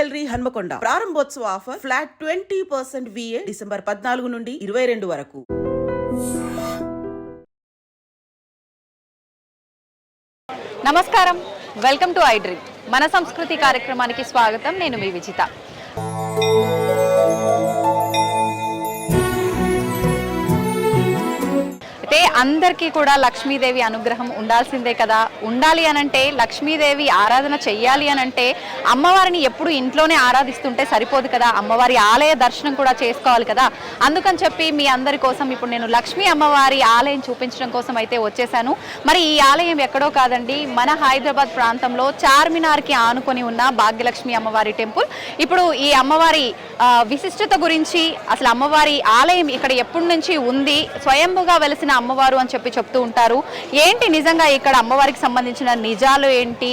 Jewellery Hanamkonda ప్రారంభోత్సవ offer flat 20% VA December 14 నుండి 22 వరకు. నమస్కారం, వెల్కమ్ టు ఐ డ్రీమ్. మన సంస్కృతి కార్యక్రమానికి స్వాగతం. నేను మీ విజిత. అయితే అందరికీ కూడా లక్ష్మీదేవి అనుగ్రహం ఉండాల్సిందే కదా. ఉండాలి అనంటే, లక్ష్మీదేవి ఆరాధన చెయ్యాలి అనంటే అమ్మవారిని ఎప్పుడు ఇంట్లోనే ఆరాధిస్తుంటే సరిపోదు కదా, అమ్మవారి ఆలయ దర్శనం కూడా చేసుకోవాలి కదా. అందుకని చెప్పి మీ అందరి కోసం ఇప్పుడు నేను లక్ష్మీ అమ్మవారి ఆలయం చూపించడం కోసం అయితే వచ్చేసాను. మరి ఈ ఆలయం ఎక్కడో కాదండి, మన హైదరాబాద్ ప్రాంతంలో చార్మినార్కి ఆనుకొని ఉన్న భాగ్యలక్ష్మి అమ్మవారి టెంపుల్. ఇప్పుడు ఈ అమ్మవారి విశిష్టత గురించి, అసలు అమ్మవారి ఆలయం ఇక్కడ ఎప్పటి నుంచి ఉంది, స్వయంభుగా వెలిసిన అమ్మవారు అని చెప్పి చెప్తూ ఉంటారు. ఏంటి నిజంగా ఇక్కడ అమ్మవారికి సంబంధించిన నిజాలు ఏంటి,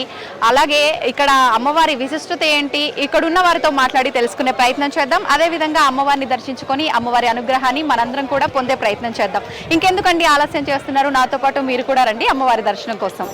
అలాగే ఇక్కడ అమ్మవారి విశిష్టత ఏంటి, ఇక్కడ ఉన్న వారితో మాట్లాడి తెలుసుకునే ప్రయత్నం చేద్దాం. అదేవిధంగా అమ్మవారిని దర్శించుకొని అమ్మవారి అనుగ్రహాన్ని మనందరం కూడా పొందే ప్రయత్నం చేద్దాం. ఇంకెందుకండి ఆలస్యం చేస్తున్నారు, నాతో పాటు మీరు కూడా రండి అమ్మవారి దర్శనం కోసం.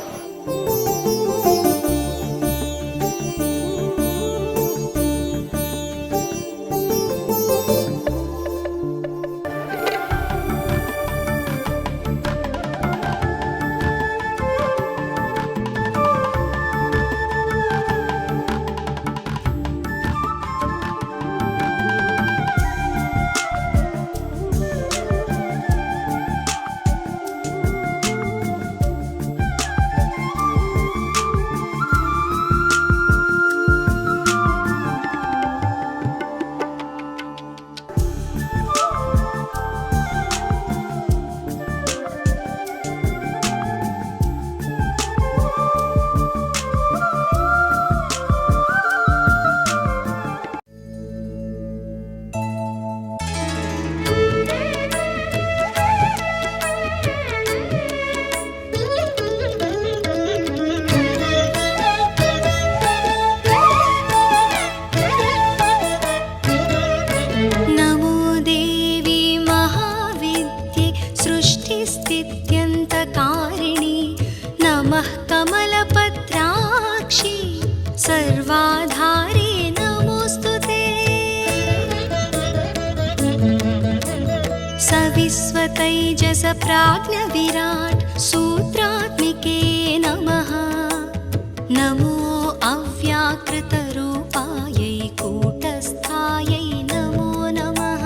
सर्वाधारे नमोस्तुते सविस्वतैजस प्राज्ञ विराट सूत्रात्मिके नमः. नमो अव्याकृत रूपायै कूटस्थायै नमो नमः.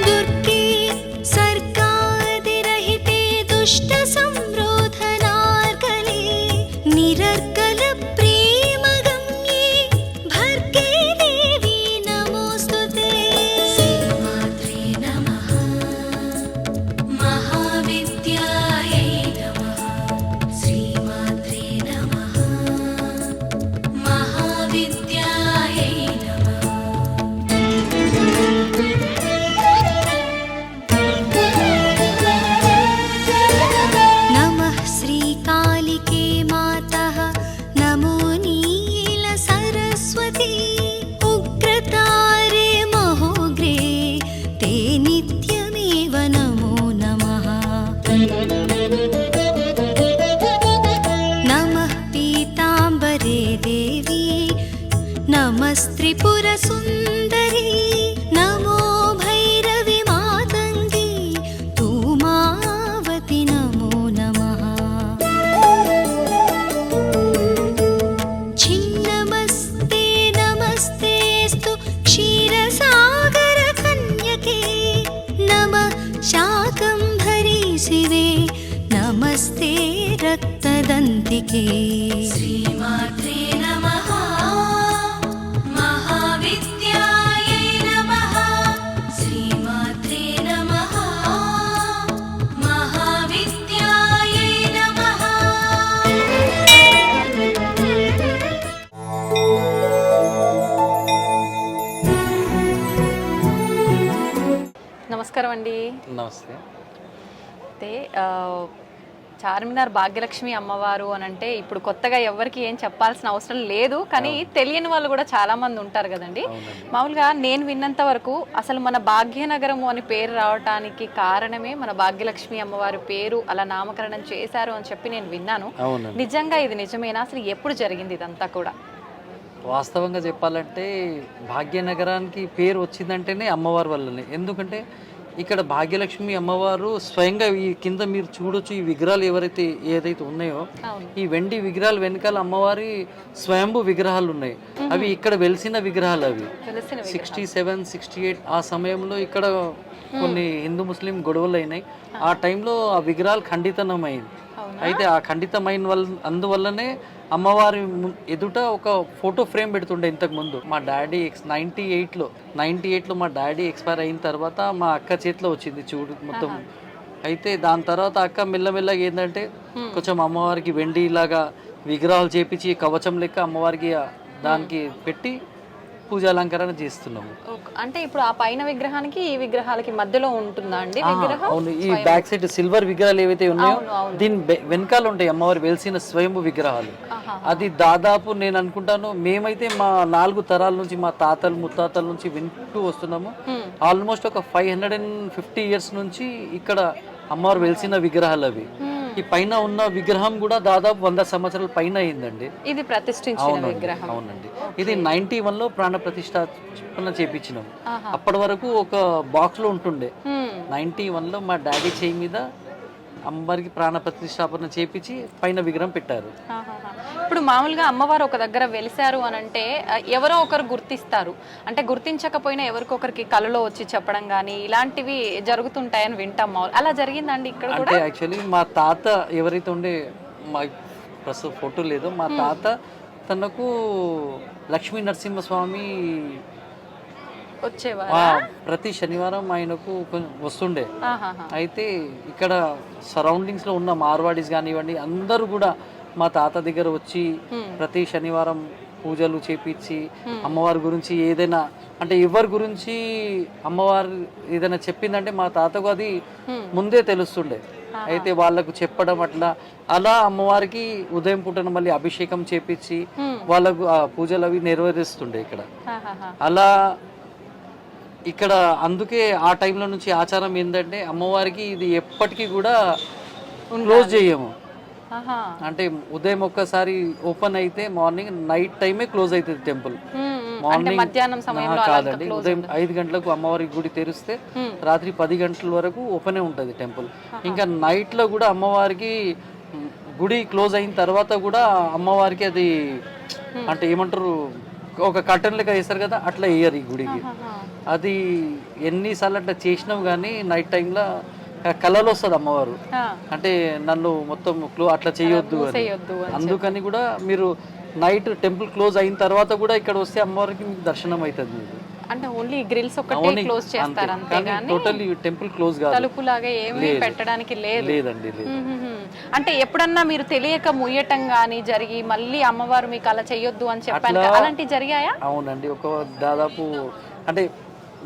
दुर्गे सर्गादिरहिते दुष्ट निरर्गल प्रेम गम्ये भर्गे देवी नमोस्तुते. श्रीमात्रे नमः. महाविद्यायै नमः. श्रीमात्रे नमः. महाविद्यायै नमः. नमः श्रीकालिके उग्रतारे महोग्रे ते नित्यमेव नमो नमः. नमः पीताम्बरे देवी नमस्त्रिपुरसुन्दरी. नमो भैरवी मातङ्गी धूमावति नमो नमः. शिवे नमस्ते रक्तदन्तिके. श्रीमात्रे नमः. महाविद्यायै नमः. श्रीमात्रे नमः. महाविद्यायै नमः. నమస్కారం అండి. నమస్తే. అయితే చార్మినార్ భాగ్యలక్ష్మి అమ్మవారు అని అంటే ఇప్పుడు కొత్తగా ఎవరికి ఏం చెప్పాల్సిన అవసరం లేదు, కానీ తెలియని వాళ్ళు కూడా చాలా మంది ఉంటారు కదండి. మామూలుగా నేను విన్నంత వరకు అసలు మన భాగ్యనగరము అని పేరు రావడానికి కారణమే మన భాగ్యలక్ష్మి అమ్మవారి పేరు అలా నామకరణం చేశారు అని చెప్పి నేను విన్నాను. నిజంగా ఇది నిజమేనా? అసలు ఎప్పుడు జరిగింది ఇదంతా కూడా? వాస్తవంగా చెప్పాలంటే భాగ్యనగరానికి పేరు వచ్చిందంటేనే అమ్మవారి వల్లనే. ఎందుకంటే ఇక్కడ భాగ్యలక్ష్మి అమ్మవారు స్వయంగా ఈ కింద మీరు చూడొచ్చు, ఈ విగ్రహాలు ఏదైతే ఉన్నాయో ఈ వెండి విగ్రహాలు వెనకాల అమ్మవారి స్వయంభూ విగ్రహాలు ఉన్నాయి. అవి ఇక్కడ వెలిసిన విగ్రహాలు. అవి 67, 68 ఆ సమయంలో ఇక్కడ కొన్ని హిందూ ముస్లిం గొడవలు అయినాయి. ఆ టైంలో ఆ విగ్రహాలు ఖండితమైంది. అయితే ఆ ఖండితమైన అందువల్లనే అమ్మవారి ఎదుట ఒక ఫోటో ఫ్రేమ్ పెడుతుండే. ఇంతకు ముందు మా డాడీ 98లో మా డాడీ ఎక్స్పైర్ అయిన తర్వాత మా అక్క చేతిలో వచ్చింది చూడు మొత్తం. అయితే దాని తర్వాత అక్క మెల్లమెల్లగా ఏంటంటే కొంచెం అమ్మవారికి వెండి లాగా విగ్రహాలు చేపించి కవచం లెక్క అమ్మవారికి దానికి పెట్టి పూజ అలంకరణ చేస్తున్నాము. అంటే ఇప్పుడు ఆ పైన విగ్రహానికి ఈ విగ్రహాలకి మధ్యలో ఉంటుందా అండి విగ్రహం? అవును, ఈ బ్యాక్ సైడ్ సిల్వర్ విగ్రహాలు ఏవైతే ఉన్నాయో దీని వెనకాల ఉంటాయి అమ్మవారు వెలిసిన స్వయంభూ విగ్రహాలు. అది దాదాపు నేను అనుకుంటాను మేమైతే మా 4 తరాల నుంచి మా తాతలు ముత్తాతల నుంచి వింటూ వస్తున్నాము. ఆల్మోస్ట్ ఒక 550 years నుంచి ఇక్కడ అమ్మవారు వెలిసిన విగ్రహాలు అవి. ఈ పైన ఉన్న విగ్రహం కూడా దాదాపు 100 సంవత్సరాల పైన అయిందండి. ఇది ప్రతిష్ఠించిన విగ్రహం. అవునండి, ఇది 91లో ప్రాణ ప్రతిష్ఠాపన చేపించినాం. అప్పటి వరకు ఒక బాక్స్ లో ఉంటుండే. 91లో మా డాడీ చేయి మీద అమ్మవారికి ప్రాణ ప్రతిష్ఠాపన చేపించి పైన విగ్రహం పెట్టారు. ఇప్పుడు మామూలుగా అమ్మవారు ఒక దగ్గర వెలిసారు అని అంటే ఎవరో ఒకరు గుర్తిస్తారు. అంటే గుర్తించకపోయినా ఎవరికొకరికి కలలో వచ్చి చెప్పడం కానీ ఇలాంటివి జరుగుతుంటాయని వింటాం. అలా జరిగిందండి ఇక్కడ కూడా? అంటే యాక్చువల్లీ మా తాత ఎవరైతే ఉండే, మా ప్రస్తుతం ఫోటో లేదు, మా తాత తనకు లక్ష్మీ నరసింహస్వామి వచ్చేవారు. ప్రతి శనివారం ఆయనకు వస్తుండే. అయితే ఇక్కడ సరౌండింగ్స్ లో ఉన్న మార్వాడీస్ కానివ్వండి అందరూ కూడా మా తాత దగ్గర వచ్చి ప్రతి శనివారం పూజలు చేపించి అమ్మవారి గురించి ఏదైనా అంటే ఎవరి గురించి అమ్మవారు ఏదైనా చెప్పిందంటే మా తాతకు అది ముందే తెలుస్తుండే. అయితే వాళ్ళకు చెప్పడం అలా అమ్మవారికి ఉదయం పూటన మళ్ళీ అభిషేకం చేపించి వాళ్ళకు ఆ పూజలు అవి నెరవేరుస్తుండే ఇక్కడ. అలా ఇక్కడ అందుకే ఆ టైంలో నుంచి ఆచారం ఏంటంటే అమ్మవారికి ఇది ఎప్పటికీ కూడా క్లోజ్ చేయము. అంటే ఉదయం ఒక్కసారి ఓపెన్ అయితే మార్నింగ్, నైట్ టైమే క్లోజ్ అవుతుంది టెంపుల్. మార్నింగ్ కాదండి, ఉదయం 5 గంటలకు అమ్మవారి గుడి తెరిస్తే రాత్రి 10 గంటల వరకు ఓపెనే ఉంటుంది టెంపుల్. ఇంకా నైట్ లో కూడా అమ్మవారికి గుడి క్లోజ్ అయిన తర్వాత కూడా అమ్మవారికి అది అంటే ఏమంటారు ఒక కర్టన్ లెక్క వేస్తారు కదా, అట్లా వేయరు ఈ గుడికి. అది ఎన్నిసార్లు అట్లా చేసినాం కానీ నైట్ టైంలో కళలో వస్తుంది అమ్మవారు. అంటే నన్ను మొత్తం అట్లా చేయొద్దు అని. అందుకని కూడా మీరు నైట్ టెంపుల్ క్లోజ్ అయిన తర్వాత కూడా ఇక్కడ వస్తే అమ్మవారికి మీకు దర్శనం అవుతుంది. మీకు అంటే ఓన్లీ గ్రిల్స్ ఒకటే క్లోజ్ చేస్తారు అంతే గాని టోటల్లీ టెంపుల్ క్లోజ్ కాదు, తలుపులాగా ఏమీ పెట్టడానికి లేదండి. అంటే ఎప్పుడన్నా మీరు తెలియక ముయ్యటం గానీ జరిగి మళ్ళీ అమ్మవారు మీకు అలా చేయొద్దు అని చెప్పాను, అలాంటివి జరిగాయా? అవునండి, ఒక దాదాపు అంటే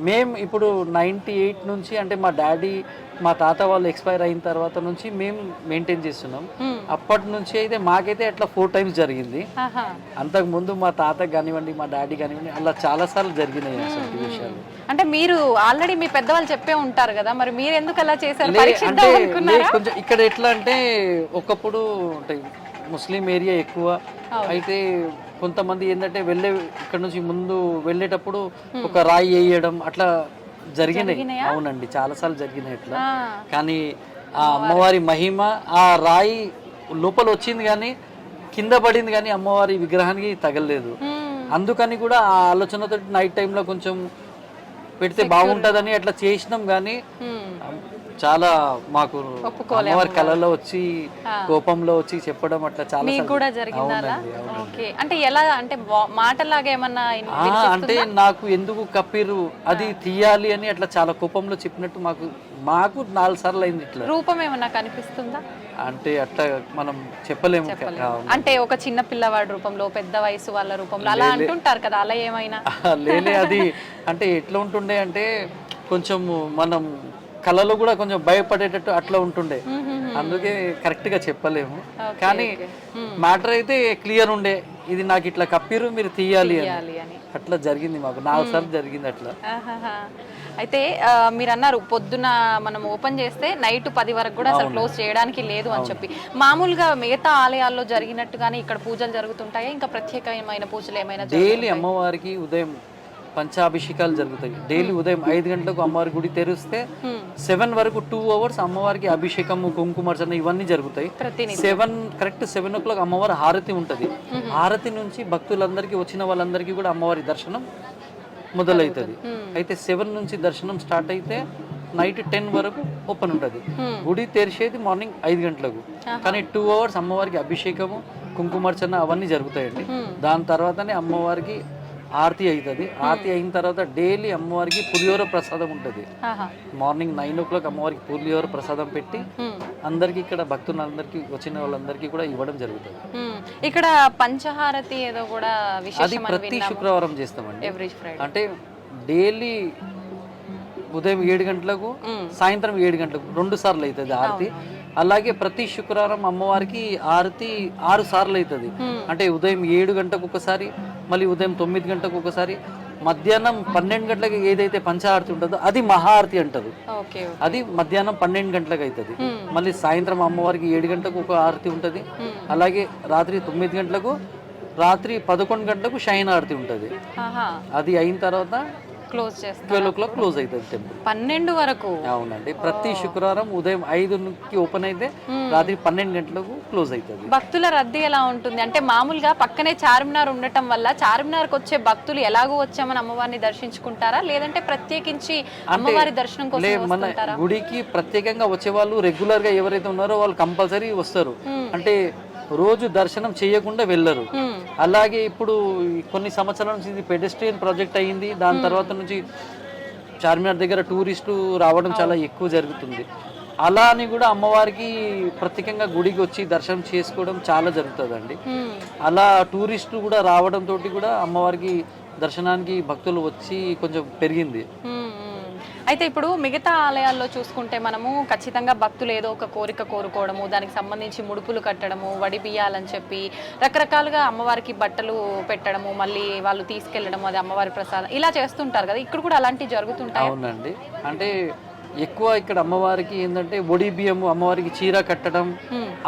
మేము ఇప్పుడు 98 నుంచి అంటే మా డాడీ మా తాత వాళ్ళు ఎక్స్పైర్ అయిన తర్వాత నుంచి మేము మెయింటైన్ చేస్తున్నాం. అప్పటి నుంచి అయితే మాకైతే అట్లా 4 times జరిగింది. అంతకు ముందు మా తాత కానివ్వండి మా డాడీ కానివ్వండి అలా చాలా సార్లు జరిగినాయి అసలు విషయాలు. అంటే మీరు ఆల్రెడీ మీ పెద్దవాళ్ళు చెప్పే ఉంటారు కదా, మరి మీరు ఎందుకు అలా చేశారు? అంటే కొంచెం ఇక్కడ ఎట్లా అంటే ఒకప్పుడు అంటే ముస్లిం ఏరియా ఎక్కువ అయితే కొంతమంది ఏంటంటే ఇక్కడ నుంచి ముందు వెళ్ళేటప్పుడు ఒక రాయి వేయడం అట్లా జరిగినాయి. అవునండి, చాలా సార్లు జరిగినాయి అట్లా. కానీ ఆ అమ్మవారి మహిమ ఆ రాయి లోపల వచ్చింది కానీ కింద పడింది కానీ అమ్మవారి విగ్రహానికి తగలలేదు. అందుకని కూడా ఆ ఆలోచనతో నైట్ టైంలో కొంచెం పెడితే బాగుంటదని అట్లా చేసినాం. కానీ చాలా మాకు అమ్మవారి కళలో వచ్చి కోపంలో వచ్చి చెప్పడం అట్లా చాలా కూడా జరిగిందా? అంటే ఎలా అంటే మాటలాగా ఏమన్నా అంటే నాకు ఎందుకు కప్పిరు అది తీయాలి అని అట్లా చాలా కోపంలో చెప్పినట్టు మాకు 4 సార్లు అయింది. ఇట్లా రూపం ఏమన్నా కనిపిస్తుందా అంటే అట్లా మనం చెప్పలేము. అంటే ఒక చిన్న పిల్లవాడి రూపంలో పెద్ద వయసు వాళ్ళ రూపంలో అలా అంటుంటారు కదా, అలా ఏమైనా? లేలే, అది అంటే ఎట్లా ఉంటుండే అంటే కొంచెం మనం కళలో కూడా కొంచెం భయపడేటట్టు అట్లా ఉంటుండే, అందుకే కరెక్ట్ గా చెప్పలేము. కానీ మ్యాటర్ అయితే క్లియర్ ఉండే, ఇది నాకు ఇట్లా కప్పిరు మీరు తీయాలి అని. అట్లా జరిగింది మాకు 4 సార్లు జరిగింది అట్లా. అయితే మీరు అన్నారు పొద్దున మనం ఓపెన్ చేస్తే నైట్ 10 వరకు కూడా అసలు క్లోజ్ చేయడానికి లేదు అని చెప్పి. మామూలుగా మిగతా ఆలయాల్లో జరిగినట్టుగానే ఇక్కడ పూజలు జరుగుతుంటాయి, ఇంకా ప్రత్యేకమైన పూజలు ఏమైనా? డైలీ అమ్మవారికి ఉదయం పంచాభిషేకాలు జరుగుతాయి. డైలీ ఉదయం 5 గంటలకు అమ్మవారి గుడి తెరిస్తే 7 వరకు 2 అవర్స్ అమ్మవారికి అభిషేకము, కుంకుమార్చన ఇవన్నీ జరుగుతాయి. 7 o'clock అమ్మవారి హారతి ఉంటది. హారతి నుంచి భక్తులందరికీ వచ్చిన వాళ్ళందరికీ కూడా అమ్మవారి దర్శనం మొదలవుతుంది. అయితే 7 నుంచి దర్శనం స్టార్ట్ అయితే నైట్ 10 వరకు ఓపెన్ ఉంటుంది. గుడి తెరిచేది మార్నింగ్ 5 గంటలకు. కానీ 2 అవర్స్ అమ్మవారికి అభిషేకము, కుంకుమార్చన అవన్నీ జరుగుతాయండి. దాని తర్వాతనే అమ్మవారికి ఆరతి అవుతుంది. ఆరతి అయిన తర్వాత డైలీ అమ్మవారికి పులిహోర ప్రసాదం ఉంటుంది. మార్నింగ్ 9 o'clock అమ్మవారికి పులిహోర ప్రసాదం పెట్టి అందరికి, ఇక్కడ భక్తులందరికీ వచ్చిన వాళ్ళందరికీ కూడా ఇవ్వడం జరుగుతుంది. ఇక్కడ పంచహారతి ఏదో కూడా అది ప్రతి శుక్రవారం చేస్తామండి. అంటే డైలీ ఉదయం 7 గంటలకు, సాయంత్రం 7 గంటలకు 2 సార్లు అవుతుంది ఆరతి. అలాగే ప్రతి శుక్రవారం అమ్మవారికి ఆరతి 6 సార్లు అవుతుంది. అంటే ఉదయం 7 గంటలకు ఒకసారి, మళ్ళీ ఉదయం 9 గంటలకు ఒకసారి, మధ్యాహ్నం 12 గంటలకు ఏదైతే పంచహారతి ఉంటుందో అది మహారతి అంటారు. అది మధ్యాహ్నం 12 గంటలకు అవుతుంది. మళ్ళీ సాయంత్రం అమ్మవారికి 7 గంటలకు ఒక ఆరతి ఉంటుంది. అలాగే రాత్రి 9 గంటలకు, రాత్రి 11 గంటలకు షైన్ ఆరతి ఉంటుంది. అది అయిన తర్వాత క్లోజ్ చేస్తారు. 12 o'clock క్లోజ్ అవుతుంది టెంపుల్. 12 వరకు. అవునండి. ప్రతి శుక్రవారం ఉదయం 5కి ఓపెన్ అయితే రాత్రి 12 గంటలకు క్లోజ్ అవుతుంది. భక్తుల రద్దీ ఎలా ఉంటుంది? అంటే మామూలుగా పక్కనే చార్మినార్ ఉండటం వల్ల చార్మినార్కి వచ్చే భక్తులు ఎలాగో వచ్చామని అమ్మవారిని దర్శించుకుంటారా, లేదంటే ప్రత్యేకించి అమ్మవారి దర్శనం కోసం మన గుడికి ప్రత్యేకంగా వచ్చే వాళ్ళు రెగ్యులర్ గా ఎవరైతే ఉన్నారో వాళ్ళు కంపల్సరీ వస్తారు. అంటే రోజు దర్శనం చేయకుండా వెళ్ళరు. అలాగే ఇప్పుడు కొన్ని సంవత్సరాల నుంచి ఇది పెడెస్ట్రియన్ ప్రాజెక్ట్ అయ్యింది. దాని తర్వాత నుంచి చార్మినార్ దగ్గర టూరిస్టులు రావడం చాలా ఎక్కువ జరుగుతుంది. అలా అని కూడా అమ్మవారికి ప్రత్యేకంగా గుడికి వచ్చి దర్శనం చేసుకోవడం చాలా జరుగుతుందండి. అలా టూరిస్టులు కూడా రావడం తోటి కూడా అమ్మవారికి దర్శనానికి భక్తులు వచ్చి కొంచెం పెరిగింది. అయితే ఇప్పుడు మిగతా ఆలయాల్లో చూసుకుంటే మనము ఖచ్చితంగా భక్తులు ఏదో ఒక కోరిక కోరుకోవడము, దానికి సంబంధించి ముడుపులు కట్టడము, వడి బియ్యాలని చెప్పి రకరకాలుగా అమ్మవారికి బట్టలు పెట్టడము, మళ్ళీ వాళ్ళు తీసుకెళ్లడము, అది అమ్మవారి ప్రసాదం ఇలా చేస్తుంటారు కదా, ఇక్కడ కూడా అలాంటివి జరుగుతుంటాయి? అవునండి. అంటే ఎక్కువ ఇక్కడ అమ్మవారికి ఏంటంటే ఒడి బియ్యము, అమ్మవారికి చీర కట్టడం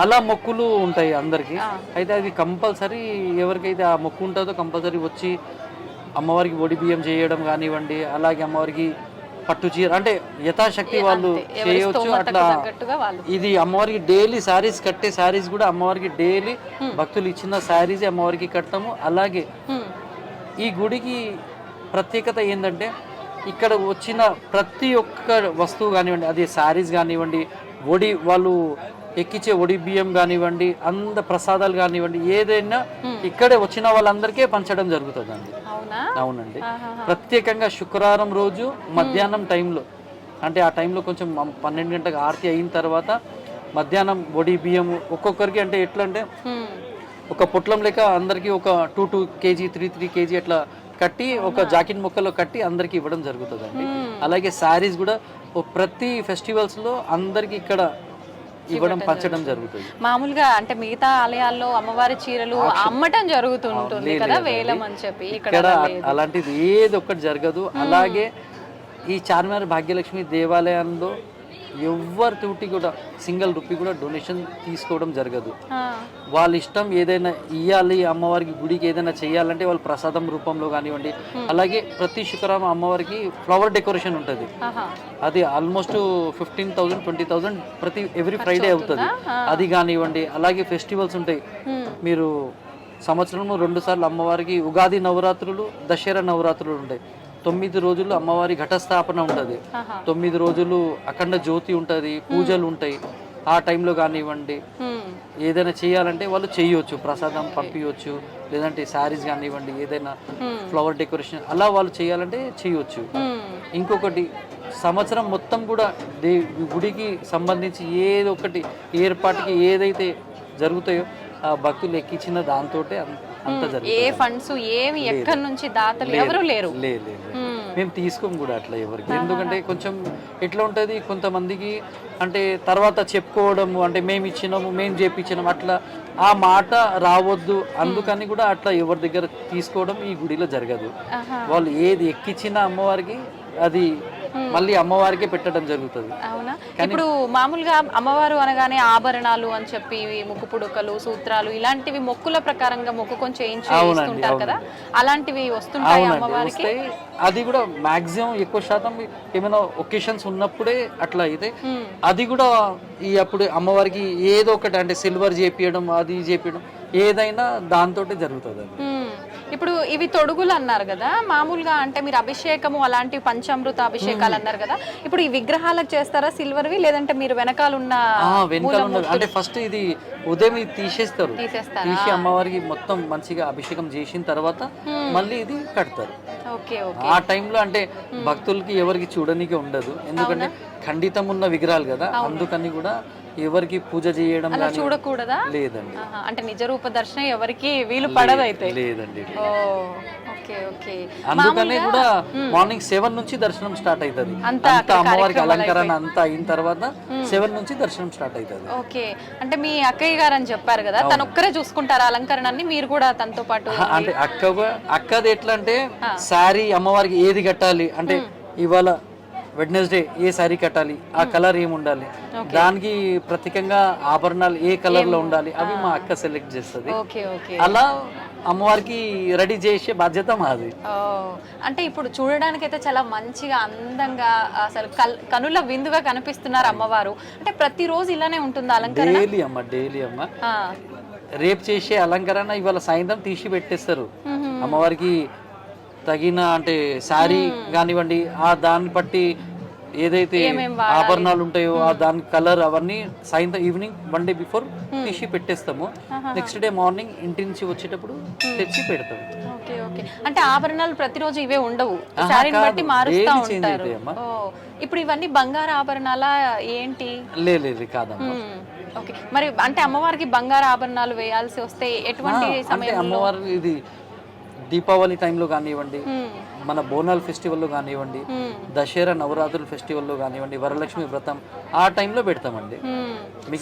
అలా మొక్కులు ఉంటాయి అందరికి. అయితే అది కంపల్సరీ ఎవరికైతే ఆ మొక్కు ఉంటుందో కంపల్సరీ వచ్చి అమ్మవారికి ఒడి బియ్యం చేయడం కానివ్వండి, అలాగే అమ్మవారికి పట్టు చీర, అంటే యథాశక్తి వాళ్ళు చేయవచ్చు. అట్లా ఇది అమ్మవారికి డైలీ శారీస్ కట్టే శారీస్ కూడా అమ్మవారికి డైలీ భక్తులు ఇచ్చిన శారీస్ అమ్మవారికి కట్టము. అలాగే ఈ గుడికి ప్రత్యేకత ఏంటంటే ఇక్కడ వచ్చిన ప్రతి ఒక్క వస్తువు కానివ్వండి, అది శారీస్ కానివ్వండి, ఒడి వాళ్ళు ఎక్కించే ఒడి బియ్యం కానివ్వండి, అంద ప్రసాదాలు కానివ్వండి, ఏదైనా ఇక్కడే వచ్చిన వాళ్ళందరికీ పంచడం జరుగుతుందండి. అవునండి. ప్రత్యేకంగా శుక్రవారం రోజు మధ్యాహ్నం టైంలో, అంటే ఆ టైంలో కొంచెం 12 గంటలకు ఆరతి అయిన తర్వాత మధ్యాహ్నం ఒడి బియ్యం ఒక్కొక్కరికి, అంటే ఎట్లా అంటే ఒక పొట్లం లెక్క అందరికి ఒక 2 kg 3 kg అట్లా కట్టి ఒక జాకెట్ ముక్కలో కట్టి అందరికి ఇవ్వడం జరుగుతుందండి. అలాగే శారీస్ కూడా ప్రతి ఫెస్టివల్స్ లో అందరికి ఇక్కడ ఇవ్వడం, పంచడం జరుగుతుంది. మామూలుగా అంటే మిగతా ఆలయాల్లో అమ్మవారి చీరలు అమ్మటం జరుగుతుంటుంది కదా, వేలం అని చెప్పి, ఇక్కడ అలాంటిది ఏది ఒక్కటి జరగదు. అలాగే ఈ చార్మినార్ భాగ్యలక్ష్మి దేవాలయంలో ఎవరి తోటి కూడా సింగిల్ రూపీ కూడా డొనేషన్ తీసుకోవడం జరగదు. వాళ్ళ ఇష్టం ఏదైనా ఇవ్వాలి, అమ్మవారికి గుడికి ఏదైనా చేయాలంటే వాళ్ళు ప్రసాదం రూపంలో కానివ్వండి. అలాగే ప్రతి శుక్రవారం అమ్మవారికి ఫ్లవర్ డెకరేషన్ ఉంటుంది. అది ఆల్మోస్ట్ 15,000 20,000 ప్రతి ఎవ్రీ ఫ్రైడే అవుతుంది. అది కానివ్వండి. అలాగే ఫెస్టివల్స్ ఉంటాయి. మీరు సంవత్సరంలో 2 సార్లు అమ్మవారికి ఉగాది నవరాత్రులు, దసరా నవరాత్రులు ఉంటాయి. 9 రోజులు అమ్మవారి ఘటస్థాపన ఉంటుంది. 9 రోజులు అఖండ జ్యోతి ఉంటుంది, పూజలు ఉంటాయి. ఆ టైంలో కానివ్వండి ఏదైనా చేయాలంటే వాళ్ళు చేయొచ్చు, ప్రసాదం పంపించవచ్చు, లేదంటే శారీస్ కానివ్వండి, ఏదైనా ఫ్లవర్ డెకరేషన్ అలా వాళ్ళు చేయాలంటే చేయొచ్చు. ఇంకొకటి సంవత్సరం మొత్తం కూడా గుడికి సంబంధించి ఏదో ఒకటి ఏర్పాటుకి ఏదైతే జరుగుతాయో ఆ భక్తులు ఎక్కించిన దాంతో అంత జరుగుతుంది. ఏ ఫండ్స్ ఏమి ఎక్కడి నుంచి దాతలు ఎవరు లేరు. లేదు మేము తీసుకోం కూడా అట్లా ఎవరికి. ఎందుకంటే కొంచెం ఎట్లా ఉంటుంది కొంతమందికి అంటే తర్వాత చెప్పుకోవడం అంటే మేము ఇచ్చినాము మేము చేపించినాము అట్లా ఆ మాట రావద్దు, అందుకని కూడా అట్లా ఎవరి దగ్గర తీసుకోవడం ఈ గుడిలో జరగదు. వాళ్ళు ఏది ఎక్కిచ్చినా అమ్మవారికి అది మళ్ళీ అమ్మవారికే పెట్టడం జరుగుతుంది. అవునా? ఇప్పుడు మామూలుగా అమ్మవారు అనగానే ఆభరణాలు అని చెప్పి ముక్కు పుడకలు, సూత్రాలు ఇలాంటివి మొక్కుల ప్రకారంగా మొక్కుకొని చేయించుకుంటారు కదా, అలాంటివి వస్తుంటాయి అమ్మవారికి? అది కూడా మాక్సిమం ఎక్కువ శాతం ఏమైనా ఒకేషన్స్ ఉన్నప్పుడే అట్లా అయితే అది కూడా ఈ అప్పుడు అమ్మవారికి ఏదో ఒకటి అంటే సిల్వర్ చేపియడం అది చేపియడం ఏదైనా దాంతో జరుగుతుంది అది. ఇప్పుడు ఇవి తొడుగులు అన్నారు కదా, మామూలుగా అంటే మీరు అభిషేకము అలాంటి పంచామృత అభిషేకాలు అన్నారు కదా, ఇప్పుడు ఈ విగ్రహాలకు చేస్తారా సిల్వర్వి, లేదంటే మీరు వెనకాల ఉన్న అంటే ఫస్ట్ ఇది ఉదయం ఇది తీసేస్తారు, తీసి అమ్మవారికి మొత్తం మంచిగా అభిషేకం చేసిన తర్వాత మళ్ళీ ఇది కడతారు. ఆ టైంలో అంటే భక్తులకి ఎవరికి చూడడానికి ఉండదు, ఎందుకంటే ఖండితం ఉన్న విగ్రహాలు కదా, అందుకని కూడా ఎవరికి పూజ చేయడం చూడకూడదా? లేదండి, అంటే నిజ రూప దర్శనం ఎవరికి వీలు పడదైతే లేదండి. ఓకే. అందుకనే కూడా మార్నింగ్ 7 నుంచి దర్శనం స్టార్ట్ అవుతుంది. అంతా అమ్మవారికి అలంకరణ అంతా అయిన తర్వాత 7 నుంచి దర్శనం స్టార్ట్ అవుతుంది. ఓకే. అంటే మీ అక్కయ్య గారు అని చెప్పారు కదా, తను ఒక్కరే చూసుకుంటారు అలంకరణని, మీరు కూడా తనతో పాటు? అంటే అక్కది ఎట్లా అంటే శారీ అమ్మవారికి ఏది కట్టాలి అంటే ఇవాళ వెడ్నెస్డే ఏ శారీ కట్టాలి, ఆ కలర్ ఏమి ఉండాలి, దానికి ప్రత్యేకంగా ఆభరణాలు ఏ కలర్ లో ఉండాలి అవి మా అక్క సెలెక్ట్ చేస్తుంది. అలా అమ్మవారికి రెడీ చేసే బాధ్యత మాది. అంటే ఇప్పుడు చూడడానికి అయితే చాలా మంచిగా అందంగా అసలు కనుల విందుగా కనిపిస్తున్నారు అమ్మవారు. అంటే ప్రతిరోజు ఇలానే ఉంటుంది అలంకరణ? డైలీ అమ్మ రేపు చేసే అలంకరణ ఇవాళ సాయంత్రం తీసి పెట్టేస్తారు. అమ్మవారికి తగిన అంటే శారీ కానివ్వండి, ఆ దాన్ని బట్టి ఏదైతే ఆభరణాలు ఉంటాయో ఆ దాని కలర్ అవన్నీ సాయంత్రం ఈవినింగ్ 1 డే బిఫోర్ తీసి పెట్టేస్తాము. నెక్స్ట్ డే మార్నింగ్ ఇంటి నుంచి వచ్చేటప్పుడు తెచ్చి పెడతాము. అంటే ఆభరణాలు ప్రతిరోజు ఇవే ఉండవు, శారీని బట్టి మారుస్తూ ఉంటారు. ఇప్పుడు ఇవన్నీ బంగారు ఆభరణాలా ఏంటి? లేదు కాదమ్మా. ఓకే. మరి అంటే అమ్మవారికి బంగారు ఆభరణాలు వేయాల్సి వస్తే ఎటువంటి సమయంలో? అమ్మవారు ఇది దీపావళి టైంలో కానివ్వండి, మన బోనాల్ ఫెస్టివల్లో కానివ్వండి, దసరా నవరాత్రుల ఫెస్టివల్లో కానివ్వండి, వరలక్ష్మి వ్రతం ఆ టైంలో పెడతామండి.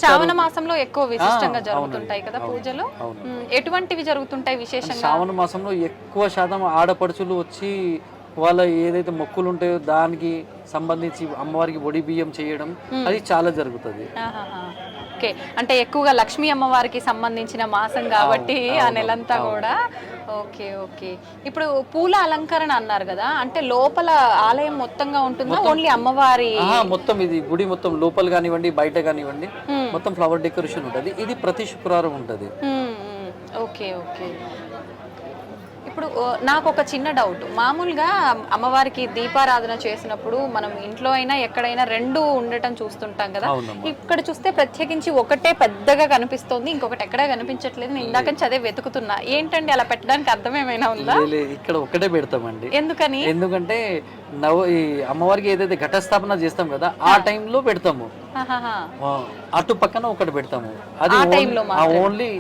శ్రావణ మాసంలో ఎక్కువ విశిష్టంగా జరుగుతుంటాయి కదా పూజలు, ఎటువంటివి జరుగుతుంటాయి విశేషంగా? శ్రావణ మాసంలో ఎక్కువ శాతం ఆడపడుచులు వచ్చి వాళ్ళ ఏదైతే మొక్కులు ఉంటాయో దానికి సంబంధించి అమ్మవారికి ఒడి బియ్యం చేయడం అది చాలా జరుగుతుంది. ఓకే. అంటే ఎక్కువగా లక్ష్మీ అమ్మవారికి సంబంధించిన మాసం కాబట్టి ఆ నెలంతా కూడా. ఓకే. ఇప్పుడు పూల అలంకరణ అన్నారు కదా, అంటే లోపల ఆలయం మొత్తంగా ఉంటుందా, ఓన్లీ అమ్మవారి? మొత్తం ఇది గుడి మొత్తం లోపల కానివ్వండి బయట కానివ్వండి మొత్తం ఫ్లవర్ డెకరేషన్ ఉంటుంది. ఇది ప్రతి శుక్రవారం ఉంటుంది. ఓకే. ఇప్పుడు నాకు ఒక చిన్న డౌట్, మామూలుగా అమ్మవారికి దీపారాధన చేసినప్పుడు మనం ఇంట్లో అయినా ఎక్కడైనా రెండు ఉండటం చూస్తుంటాం కదా, ఇక్కడ చూస్తే ప్రత్యేకించి ఒకటే పెద్దగా కనిపిస్తుంది, ఇంకొకటి ఎక్కడా కనిపించట్లేదు. నేను ఇందాక చదివి వెతుకుతున్నా, ఏంటండి అలా పెట్టడానికి అర్థం ఏమైనా ఉందా? ఇక్కడ ఒకటే పెడతామండి. ఎందుకని? ఎందుకంటే ఈ అమ్మవారికి ఏదైతే ఘటస్థాపన చేస్తాం కదా ఆ టైంలో పెడతాము, అటు పక్కన ఒకటి పెడతాము. అది ఓన్లీ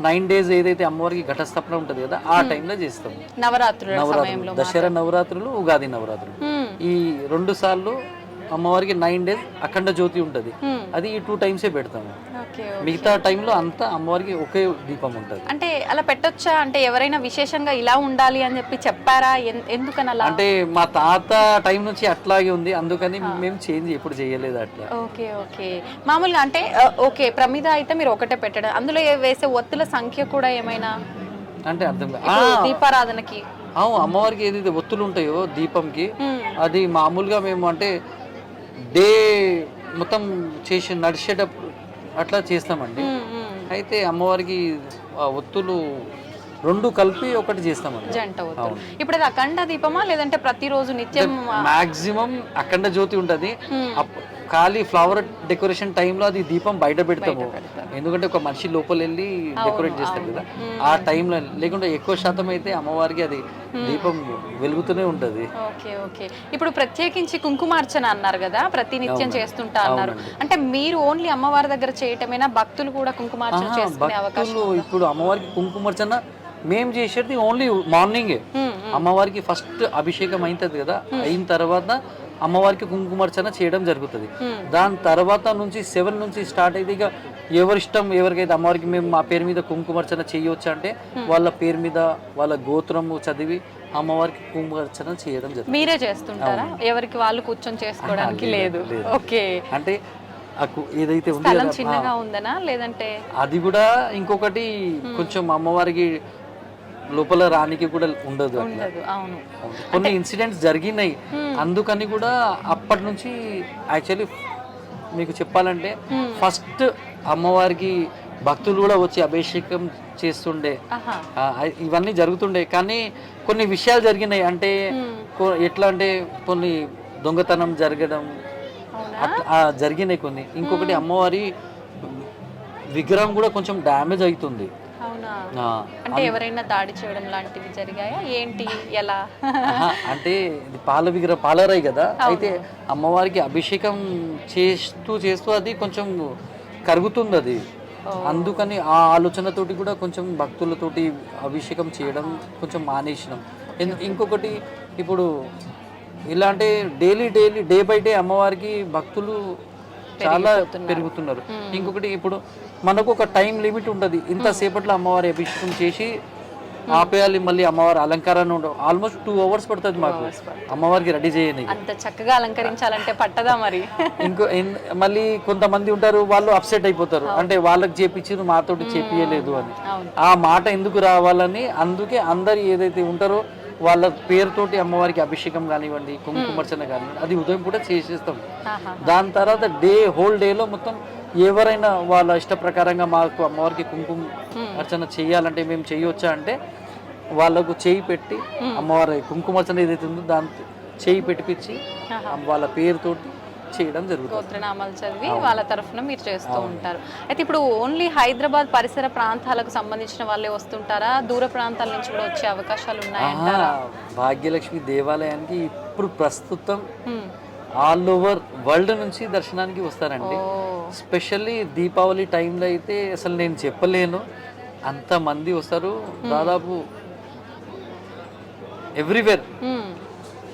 9 days ఏదైతే అమ్మవారికి ఘటస్థాపన ఉంటది కదా ఆ టైంలో చేస్తాము. నవరాత్రులు, దసరా నవరాత్రులు, ఉగాది నవరాత్రులు ఈ 2 సార్లు అమ్మవారికి 9 days అఖండ జ్యోతి ఉంటది, అది ఈ 2 times పెడతాము. మిగతా టైంలో అంతా అమ్మవారికి ఒకే దీపం ఉంటది. అంటే అలా పెట్టొచ్చా? అంటే ఎవరైనా విశేషంగా ఇలా ఉండాలి అని చెప్పి చెప్పారా? ఎందుకని అలా? అంటే మా తాత టైం నుంచి అట్లాగే ఉంది, అందుకని మేము చేంజ్ ఎప్పుడు చేయలేదు అట్లా. ఓకే. మామూలుగా అంటే ఓకే ప్రమిద అయితే మీరు ఒకటే పెట్టడం, అందులో వేసే ఒత్తుల సంఖ్య కూడా ఏమైనా అంటే అర్థం దీపారాధనకి? అమ్మవారికి ఏదైతే ఒత్తులు ఉంటాయో దీపంకి అది మామూలుగా మేము అంటే డే మొత్తం చేసి నడిచేటప్పుడు అట్లా చేస్తామండి. అయితే అమ్మవారికి ఒత్తులు 2 కలిపి ఒకటి చేస్తామండి, జంట ఒత్తులు. ఇప్పుడు అది అఖండ దీపమా లేదంటే ప్రతిరోజు నిత్యం? మాక్సిమం అఖండ జ్యోతి ఉంటది, ఖాళీ ఫ్లవర్ డెకరేషన్ టైంలో అది దీపం బయట పెడతాము, ఎందుకంటే ఒక మనిషి లోపల వెళ్ళి డెకరేట్ చేస్తారు కదా ఆ టైంలో. లేకుంటే ఎక్కువ శాతం అయితే అమ్మవారికి అది దీపం వెలుగుతూనే ఉంటది. ఓకే. ఇప్పుడు ప్రత్యేకించి కుంకుమార్చన అన్నారు కదా, ప్రతి నిత్యం చేస్తుంటా అన్నారు, అంటే మీరు ఓన్లీ అమ్మవారి దగ్గర చేయటమేనా, భక్తులు కూడా కుంకుమార్చన చేసుకునే అవకాశం? ఇప్పుడు అమ్మవారికి కుంకుమార్చన మేము చేసేది ఓన్లీ మార్నింగే. అమ్మవారికి ఫస్ట్ అభిషేకం అవుతుంది కదా, అయిన తర్వాత అమ్మవారికి కుంకుమార్చన చేయడం జరుగుతుంది. దాని తర్వాత నుంచి 7 నుంచి స్టార్ట్ అయితే ఇక ఎవరిష్టం, ఎవరికైతే అమ్మవారికి మేము మా పేరు మీద కుంకుమార్చన చేయవచ్చు అంటే వాళ్ళ పేరు మీద వాళ్ళ గోత్రము చదివి అమ్మవారికి కుంకుమార్చన చేయడం జరుగుతుంది. మీరే చేస్తుంటారా? ఎవరికి వాళ్ళు కూర్చొని చేసుకోవడానికి లేదు. ఓకే, అంటే ఏదైతే ఉంది స్థలం చిన్నగా ఉందనా లేదంటే? అది కూడా ఇంకొకటి కొంచెం అమ్మవారికి లోపల రానికి కూడా ఉండదు. అవును, కొన్ని ఇన్సిడెంట్స్ జరిగినాయి, అందుకని కూడా అప్పటి నుంచి యాక్చువల్లీ మీకు చెప్పాలంటే ఫస్ట్ అమ్మవారికి భక్తులు కూడా వచ్చి అభిషేకం చేస్తుండే, ఇవన్నీ జరుగుతుండే. కానీ కొన్ని విషయాలు జరిగినాయి, అంటే ఎట్లా అంటే కొన్ని దొంగతనం జరగడం అట్లా జరిగినాయి కొన్ని. ఇంకొకటి అమ్మవారి విగ్రహం కూడా కొంచెం డ్యామేజ్ అవుతుంది. అంటే ఎవరైనా దాడి చేయడం లాంటివి జరిగాయా ఏంటి, ఎలా? అంటే ఇది పాల విగ్రహం, పాలరాయి కదా, అయితే అమ్మవారికి అభిషేకం చేస్తూ అది కొంచెం కరుగుతుంది అది. అందుకని ఆ ఆలోచనతోటి కూడా కొంచెం భక్తులతోటి అభిషేకం చేయడం కొంచెం మానేసినాం. ఇంకొకటి ఇప్పుడు ఇలా అంటే డైలీ డే బై డే అమ్మవారికి భక్తులు చాలా పెరుగుతున్నారు. ఇంకొకటి ఇప్పుడు మనకు ఒక టైం లిమిట్ ఉంటుంది, ఇంతసేపట్లో అమ్మవారి అభిషేకం చేసి ఆపేయాలి, మళ్ళీ అమ్మవారి అలంకారాన్ని ఉండవు. ఆల్మోస్ట్ 2 hours పడుతుంది మాకు అమ్మవారికి రెడీ చేయని. అంత చక్కగా అలంకరించాలంటే పట్టదా మరి? మళ్ళీ కొంతమంది ఉంటారు, వాళ్ళు అప్సెట్ అయిపోతారు, అంటే వాళ్ళకి చేపించారు మాతోటి చేపియలేదు అని. ఆ మాట ఎందుకు రావాలని అందుకే అందరు ఏదైతే ఉంటారో వాళ్ళ పేరుతోటి అమ్మవారికి అభిషేకం కానివ్వండి, కుంకుమార్చన కానివ్వండి, అది ఉదయం కూడా చేసేస్తాం. దాని తర్వాత హోల్ డేలో మొత్తం ఎవరైనా వాళ్ళ ఇష్ట ప్రకారంగా మాకు అమ్మవారికి కుంకుమ అర్చన చేయాలంటే మేము చేయవచ్చా అంటే వాళ్ళకు చేయి పెట్టి అమ్మవారి కుంకుమార్చన ఏదైతే ఉందో దాని చేయి పెట్టిపించి వాళ్ళ పేరుతోటి చేయడం జరుగుతుంది. గోత్రనామాలు చదివి వాళ్ళ తరఫున మీరు చేస్తూ ఉంటారు. అయితే ఇప్పుడు ఓన్లీ హైదరాబాద్ పరిసర ప్రాంతాలకు సంబంధించిన వాళ్ళే వస్తుంటారా? దూర ప్రాంతాల నుంచి కూడా వచ్చే అవకాశాలు ఉన్నాయంటారా? భాగ్యలక్ష్మి దేవాలయానికి ఇప్పుడు ప్రస్తుతం ఆల్ ఓవర్ వరల్డ్ నుంచి దర్శనానికి వస్తారండి. స్పెషల్లీ దీపావళి టైంలో అయితే అసలు నేను చెప్పలేను, అంత మంది వస్తారు. దాదాపు ఎవ్రీవేర్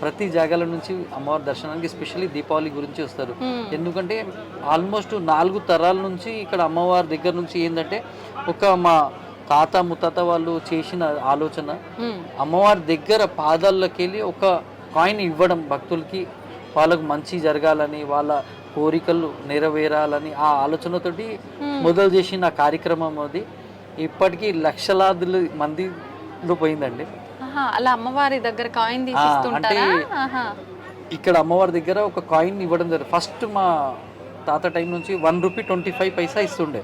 ప్రతి జాగాల నుంచి అమ్మవారి దర్శనానికి స్పెషల్లీ దీపావళి గురించి వస్తారు. ఎందుకంటే ఆల్మోస్ట్ 4 తరాల నుంచి ఇక్కడ అమ్మవారి దగ్గర నుంచి ఏంటంటే మా తాత ముత్తాత వాళ్ళు చేసిన ఆలోచన అమ్మవారి దగ్గర పాదాల్లోకి వెళ్ళి ఒక కాయిన్ ఇవ్వడం భక్తులకి, వాళ్ళకు మంచి జరగాలని, వాళ్ళ కోరికలు నెరవేరాలని ఆ ఆలోచనతోటి మొదలు చేసిన కార్యక్రమం అది. ఇప్పటికీ లక్షలాది మందిలో పోయిందండి. అలా అమ్మవారి దగ్గర కాయిన్ అంటే ఇక్కడ అమ్మవారి దగ్గర ఒక కాయిన్ ఇవ్వడం జరిగింది. ఫస్ట్ మా తాత టైం నుంచి 1 రూపీ 25 పైసా ఇస్తుండే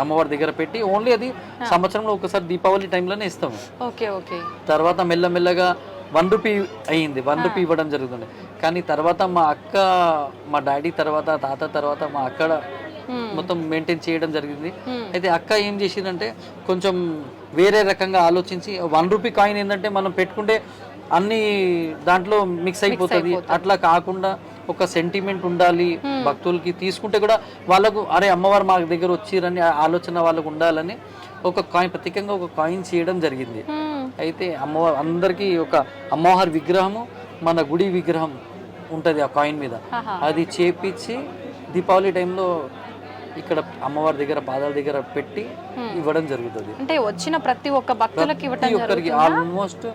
అమ్మవారి దగ్గర పెట్టి. ఓన్లీ అది సంవత్సరంలో ఒకసారి దీపావళి టైంలోనే ఇస్తాము. తర్వాత మెల్లమెల్లగా 1 రూపీ అయ్యింది, 1 రూపీ ఇవ్వడం జరుగుతుండే. కానీ తర్వాత మా అక్క, మా డాడీ తర్వాత, తాత తర్వాత మా అక్కడ మొత్తం మెయింటైన్ చేయడం జరిగింది. అయితే అక్క ఏం చేసిందంటే కొంచెం వేరే రకంగా ఆలోచించి 1 రూపీ కాయిన్ ఏంటంటే మనం పెట్టుకుంటే అన్ని దాంట్లో మిక్స్ అయిపోతుంది, అట్లా కాకుండా ఒక సెంటిమెంట్ ఉండాలి భక్తులకి, తీసుకుంటే కూడా వాళ్ళకు అరే అమ్మవారు మా దగ్గర వచ్చిరని ఆలోచన వాళ్ళకు ఉండాలని ఒక కాయిన్, ప్రత్యేకంగా ఒక కాయిన్ చేయడం జరిగింది. అయితే అమ్మవారు అందరికీ ఒక అమ్మవారి విగ్రహము, మన గుడి విగ్రహం ఉంటుంది ఆ కాయిన్ మీద, అది చేపించి దీపావళి టైంలో ఇక్కడ అమ్మవారి దగ్గర పాదాల దగ్గర పెట్టి ఇవ్వడం జరుగుతుంది. అంటే వచ్చిన ప్రతి ఒక్క భక్తులకి ఇవ్వడం జరుగుతుంది. Almost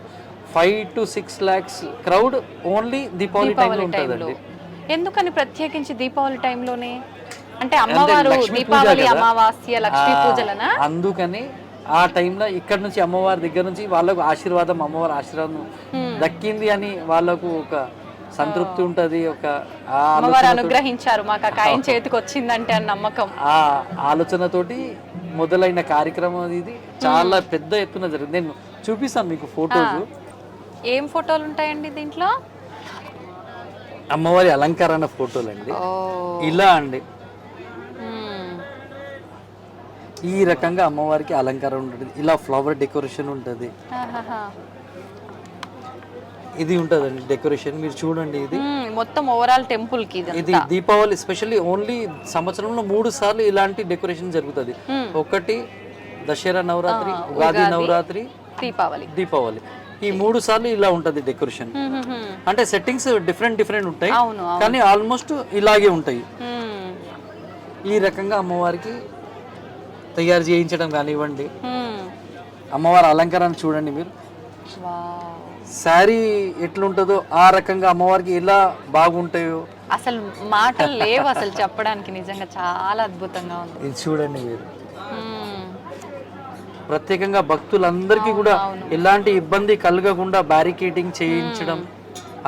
5 to 6 lakhs crowd only Deepavali టైంలో ఉంటుందండి. ఎందుకని ప్రత్యేకించి దీపావళి టైంలోనే? అంటే అమ్మవారు దీపావళి అమావాస్య లక్ష్మీ పూజలనా? అందుకని ఆ టైంలో ఇక్కడ నుంచి అమ్మవారి దగ్గర నుంచి వాళ్ళకు ఆశీర్వాదం, అమ్మవారి ఆశీర్వాదం దక్కింది అని వాళ్ళకు ఒక సంతృప్తి ఉంటది, ఒక అమ్మవారు అనుగ్రహించారు మాకు ఆ కాయిన్ చేతికి వచ్చిందంటే అన్న నమ్మకం. ఆ ఆలోచనతోటి మొదలైన కార్యక్రమం ఇది చాలా పెద్ద ఎత్తున జరిగింది. నేను చూపిస్తాను మీకు ఫోటోలు. ఏం ఫోటోలు ఉంటాయండి దీంట్లో? అమ్మవారి అలంకరణ ఫోటోలు అండి. ఇలా అండి, ఈ రకంగా అమ్మవారికి అలంకారం ఉంటుంది. ఇలా ఫ్లవర్ డెకరేషన్ ఉంటుంది, ఇది ఉంటుందండి డెకరేషన్. మీరు చూడండి, ఇది మొత్తం ఓవరాల్ టెంపుల్ కి ఇది దీపావళి స్పెషల్లీ ఓన్లీ సంవత్సరంలో 3 సార్లు ఇలాంటి డెకరేషన్ జరుగుతుంది. ఒకటి దసరా నవరాత్రి, ఉగాది నవరాత్రి, దీపావళి ఈ 3 సార్లు ఇలా ఉంటది డెకరేషన్. అంటే సెట్టింగ్స్ డిఫరెంట్ ఉంటాయి, అవును కానీ ఆల్మోస్ట్ ఇలాగే ఉంటాయి. మ్మ్. ఈ రకంగా అమ్మవారికి తయారు చేయించడం కానివ్వండి, మ్మ్. అమ్మవారి అలంకరణ చూడండి మీరు. వావ్. శారీ ఎట్లుంటుందో ఆ రకంగా అమ్మవారికి ఎలా బాగుంటాయో అసలు మాటలు లేవు అసలు చెప్పడానికి, నిజంగా చాలా అద్భుతంగా ఉంది. ఇది చూడండి మీరు. మ్మ్. ప్రత్యేకంగా భక్తులందరికీ కూడా ఎలాంటి ఇబ్బంది కలగకుండా బ్యారికేడింగ్ చేయించడం,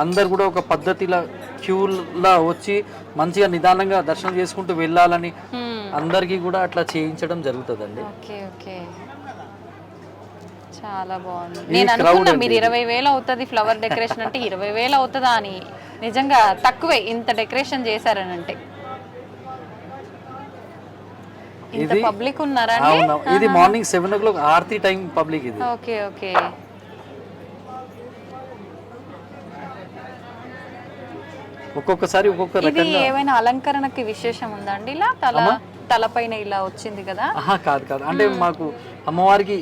అందరు కూడా ఒక పద్ధతిలా క్యూలా వచ్చి మంచిగా నిదానంగా దర్శనం చేసుకుంటూ వెళ్ళాలని అందరికీ కూడా అట్లా చేయించడం జరుగుతుందండి. ఓకే ఓకే, చాలా బాగుంది. నేను అనుకున్నా మీరు 20,000 అవుతుంది ఫ్లవర్ డెకరేషన్ అంటే 20,000 అవుతుందా అని. నిజంగా తక్కువే ఇంత డెకరేషన్ చేశారని అంటే. ఇంత పబ్లిక్ ఉన్నారా? అవును, ఇది morning 7 o'clock aarti time public ఇది. Okay okay. ఒక్కొక్కసారి ఒక్కొక్క ఇది రకంగా. ఏమైనా అలంకరణకి విశేషం ఉందండి? ఇలా తలపైన ఇలా వచ్చింది కదా? కాదు, అంటే మాకు అమ్మవారికి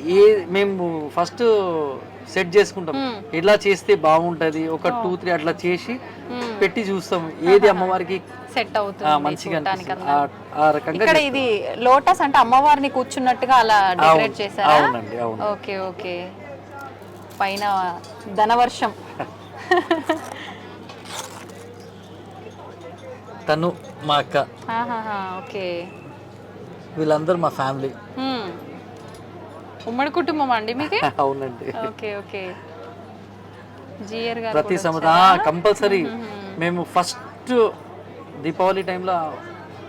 మేము ఫస్ట్ సెట్ చేసుకుంటాం, ఎలా చేస్తే బాగుంటది, ఒక 2-3 అట్లా చేసి పెట్టి చూస్తాం ఏది అమ్మవారికి సెట్ అవుతుంది మంచిగా చూడటానికి. ఆ రకంగా. ఇక్కడ ఇది లోటస్ అంటే అమ్మవారిని కూర్చున్నట్టుగా అలా డెకరేట్ చేశారా? అవునండి, అవును. Okay okay. పైన ధనవర్షం. తను మా అక్క, ఓకే. వీళ్ళందరూ మా ఫ్యామిలీ. ఉమ్మడి కుటుంబం అండి మీకు? అవునండి. Okay okay. జియర్ గారు ప్రతి సంవత్సరం కంపల్సరీ మేము ఫస్ట్ దీపావళి టైంలో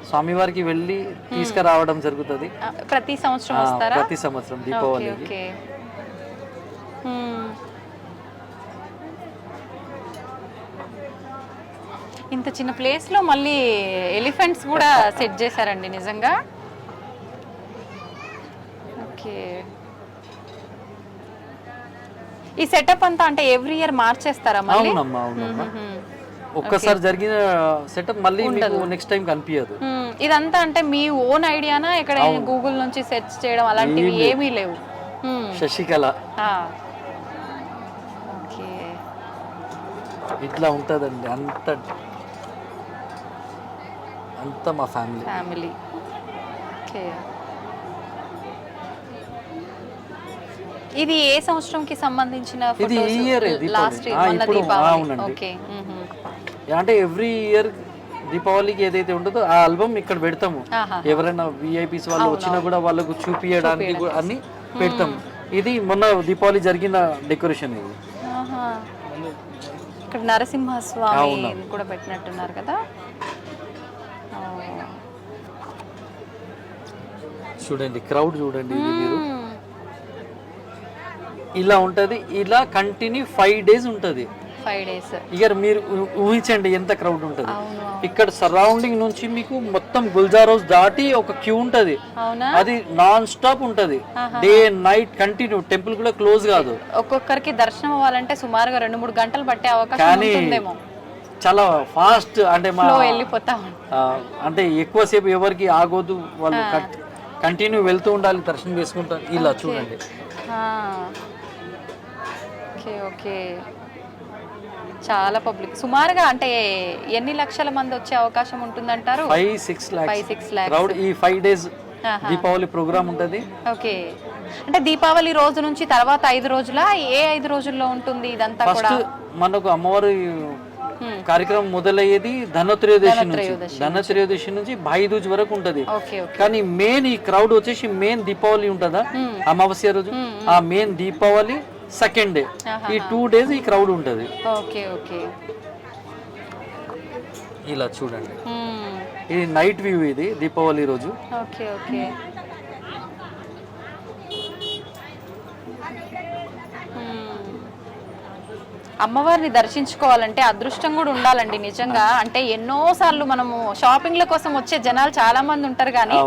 స్వామివారికి వెళ్ళి తీసుకురావడం జరుగుతుంది. ప్రతి సంవత్సరం వస్తారా? ప్రతి సంవత్సరం దీపావళి. ఓకే. ఇంత చిన్న ప్లేస్ లో మళ్ళీ ఎలిఫెంట్స్ కూడా సెట్ చేశారండి నిజంగా. ఓకే. ఈ సెటప్ అంతా అంటే ఎవ్రీ ఇయర్ మార్చేస్తారా మళ్ళీ? అవునమ్మా, అవునమ్మా. ఒక్కసారి జరిగిన సెటప్ మళ్ళీ మీకు నెక్స్ట్ టైం కనిపించదు. ఇదంతా అంటే మీ ఓన్ ఐడియానా? ఎక్కడ గూగుల్ నుంచి సెర్చ్ చేయడం అలాంటివి ఏమీ లేవు? శశికళ ఓకే. ఇట్లా ఉంటదండి, అంత మా ఫ్యామిలీ. ఓకే. ఇది ఏ సంవత్సరంకి సంబంధించిన ఇది ఈ ఇయర్ లాస్ట్ ఇప్పుడు. దీపావళి? ఓకే. అంటే ఎవ్రీ ఇయర్ దీపావళికి ఏదైతే ఉంటుందో ఆ ఆల్బమ్ ఇక్కడ పెడతాము. ఎవరైనా విఐపీస్ వాళ్ళు వచ్చినా కూడా వాళ్ళకు చూపించడానికి అన్ని పెడతాం. ఇది మొన్న దీపావళి జరిగిన డెకరేషన్ ఇది. ఇక్కడ నరసింహస్వామి కూడా పెట్టినట్టున్నారు కదా. చూడండి క్రౌడ్ చూడండి, ఇది మీరు ఇలా ఉంటది. ఇలా కంటిన్యూ 5 days ఉంటది. 5 days. ఇక మీరు ఊహించండి ఎంత క్రౌడ్ ఉంటది. ఇక్కడ సరౌండింగ్ నుంచి మీకు మొత్తం గుల్జార్ హౌస్ దాటి ఒక క్యూ ఉంటది. అది నాన్ స్టాప్ ఉంటది, డే నైట్ కంటిన్యూ. టెంపుల్ కూడా క్లోజ్ కాదు. ఒక్కొక్కరికి దర్శనం అవ్వాలంటే సుమారుగా 2-3 గంటలు పట్టే అవకాశం ఉంటుందేమో. చాలా ఫాస్ట్ అంటే వెళ్ళిపోతా అంటే ఎక్కువసేపు ఎవరికి ఆగొద్దు, వాళ్ళు కంటిన్యూ వెళ్తూ ఉండాలి, దర్శనం చేసుకుంటారు. ఇలా చూడండి. Okay okay. చాలా పబ్లిక్. సుమారుగా అంటే ఎన్ని లక్షల మంది వచ్చే అవకాశం ఉంటుందంటారు? 5-6 lakhs క్రౌడ్ ఈ 5 days దీపావళి ప్రోగ్రామ్ ఉంటది. ఓకే. అంటే దీపావళి రోజు నుంచి తర్వాత 5 రోజుల ఏ 5 రోజుల్లో ఉంటుంది ఇదంతా కూడా? మనకు అమ్మవారి కార్యక్రమం మొదలయ్యేది ధనత్రయోదశి నుంచి భాయిదూజ్ వరకు ఉంటది. కానీ మెయిన్ ఈ క్రౌడ్ వచ్చేసి మెయిన్ దీపావళి ఉంటదా అమావాస్య రోజు, ఆ మెయిన్ దీపావళి సెకండ్ డే, ఈ 2 days ఈ క్రౌడ్ ఉంటది. Okay okay. ఇలా చూడండి, ఇది నైట్ వ్యూ, ఇది దీపావళి రోజు. Okay okay. అమ్మవారిని దర్శించుకోవాలంటే అదృష్టం కూడా ఉండాలండి నిజంగా. అంటే ఎన్నో సార్లు మనము షాపింగ్ల కోసం వచ్చే జనాలు చాలా మంది ఉంటారు, కానీ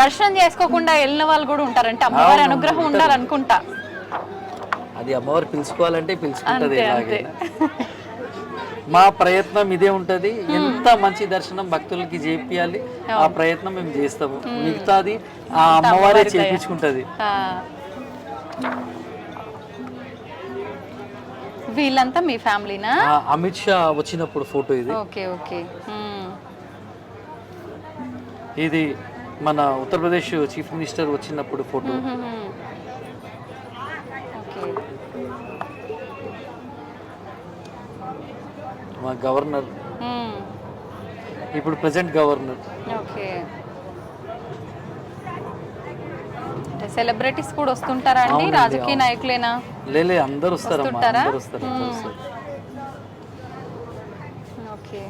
దర్శనం చేసుకోకుండా వెళ్ళిన వాళ్ళు కూడా ఉంటారు. అంటే అమ్మవారి అనుగ్రహం ఉండాలనుకుంటా. అది అమ్మవారు పిలుచుకోవాలంటే పిలుచుకుంటది. మా ప్రయత్నం ఇదే ఉంటది, ఎంత మంచి దర్శనం భక్తులకి చేపియాలి ఆ ప్రయత్నం మేము చేస్తాము. మిగతాది ఆ అమ్మవారే చేపించుకుంటది. వీళ్ళంతా మీ ఫ్యామిలీనా? అమిత్ షా వచ్చినప్పుడు ఫోటో ఇది. Okay okay. ఇది మన ఉత్తరప్రదేశ్ చీఫ్ మినిస్టర్ వచ్చినప్పుడు ఫోటో. ఓకే. మా గవర్నర్, ఇప్పుడు ప్రెసెంట్ గవర్నర్. ఓకే. సెలబ్రిటీస్ కూడా వస్తుంటారా అండి? రాజకీయ నాయకులేనా? లేలే, అందరు వస్తారమ్మా, వస్తుంటారా? అందరు వస్తారు. ఓకే.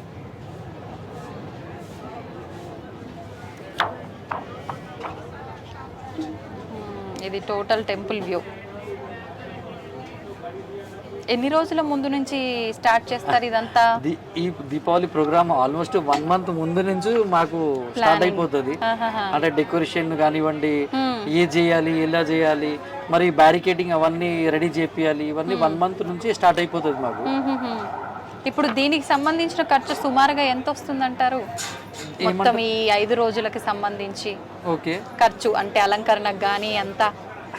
ఇది టోటల్ టెంపుల్ వ్యూ. ఎన్ని రోజుల ముందు నుంచి స్టార్ట్ చేస్తారు ఇదంతా? ఈ దీపావళి ప్రోగ్రామ్ ఆల్మోస్ట్ 1 month ముందు నుంచి మాకు స్టార్ట్ అయిపోతుంది. అంటే డెకరేషన్ కానివ్వండి, ఏ చేయాలి, ఎలా చేయాలి, మరి బ్యారికేడింగ్ అవన్నీ రెడీ చేపియాలి, ఇవన్నీ 1 month నుంచి స్టార్ట్ అయిపోతుంది మాకు. ఇప్పుడు దీనికి సంబంధించిన ఖర్చు సుమారుగా ఎంత వస్తుంది అంటారు? మొత్తం ఈ 5 రోజులకి సంబంధించి ఓకే ఖర్చు అంటే అలంకరణకు కానీ అంతా